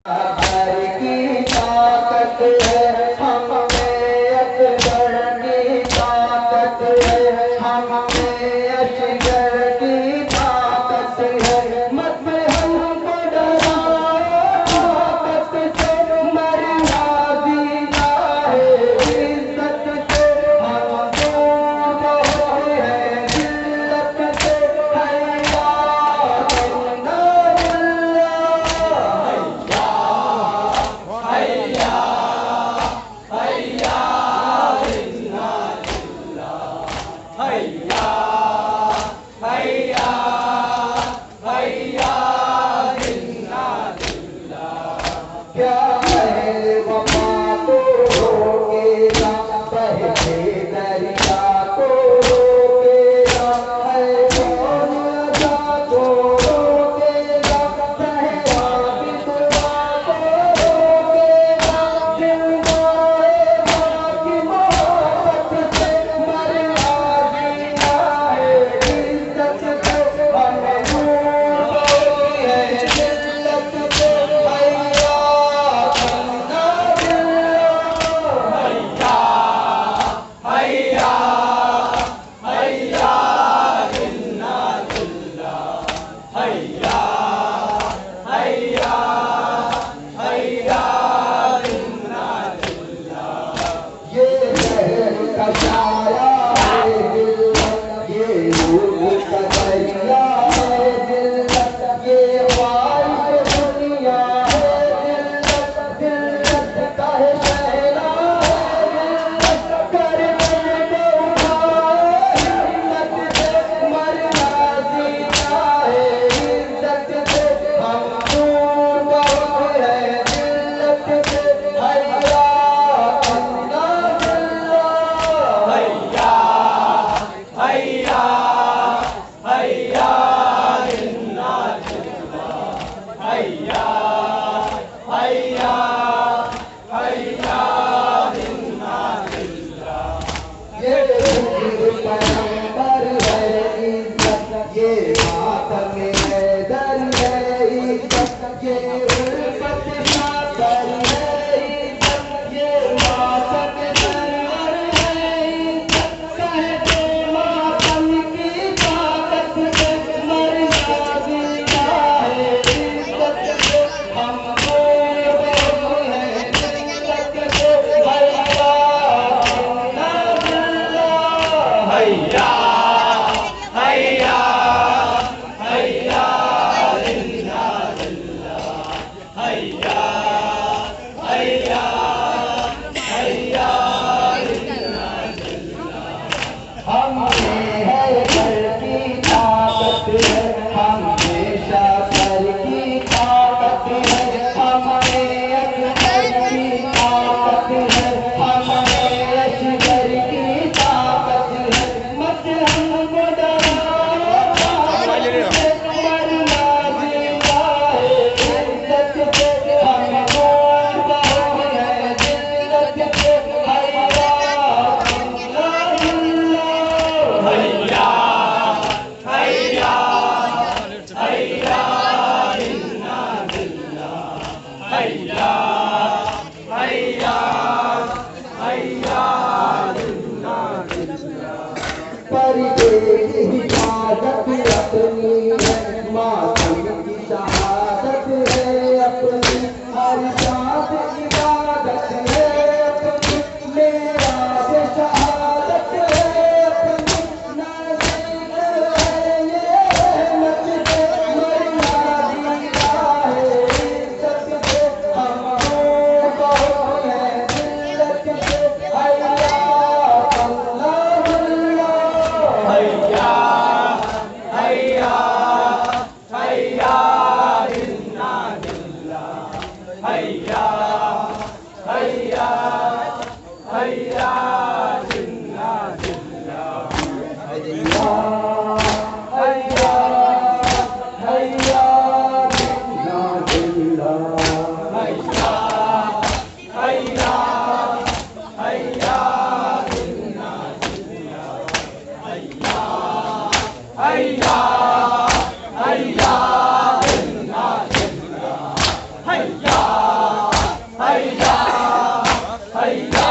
घर की ताकत है हम में, अकबर की ताकत है हम में, असगर की ताकत है। मत हमको डराओ ताकत से, मरना जीना है इज्जत से। हम दूर होते हैं जिल्लत से, हैया क्या है वफा तो रोकेगा, बहते दरिया को रोकेगा, है कौन अज़ा को रोकेगा, सहरा बितवा को रोकेगा। जिंदाए माँ की मोहब्बत से, मरना जीना है इज्जत से। हमें दूर होती है जिल्लत से, हैया साया है जिल्लत, ये रूह का दरिया है जिल्लत, ये ख्वाहिश दुनिया है जिल्लत, जिल्लत का है शहरा है जिल्लत, कर को उठाए हिम्मत से, मरना जीना है इज्जत से। हम दूर बहुत है जिल्लत से, हैया पैगंबर है इज्जत, ये मातम हैदर है इज्जत, ये उल्फत शाकर है इज्जत, ये मातम सरवर है इज्जत। कहते मातम की ताकत से, मरना जीना है इज्जत से। हम दूर हैं जिल्लत से, हैया हैया हैया हैया जिन्ना जिल्ला, हैया हैया हैया जिन्ना जिल्ला। हम में है घर की ताकत है, हम में शाकर की ताकत है, हम में अकबर की ताकत है, हम में असगर की ताकत है। मत हमको डराओ ताकत से, मरना जीना है इज्जत से। हम दूर बहुत है जिल्लत से, हैया हैया हैया जिन्ना जिल्ला, हैया हैया हैया जिन्ना जिल्ला। पर तेरी हिफाजत अपनी है, मातम की शहादत है अपनी, हर सांस इबादत है अपनी, मेरा से शहादत है अपनी। नज़ीर है ये रहमत से, मरना जीना है इज्जत से। हम दूर बहुत हैं जिल्लत से, हैया हैया हैया हैया जिन्ना जिल्ला, हैया हैया हैया जिन्ना जिल्ला, हैया हैया हैया जिन्ना जिल्ला, हैया हैया हैया जिन्ना जिल्ला, हैया हैया हैया जिन्ना जिल्ला, हैया। hayya, hayya,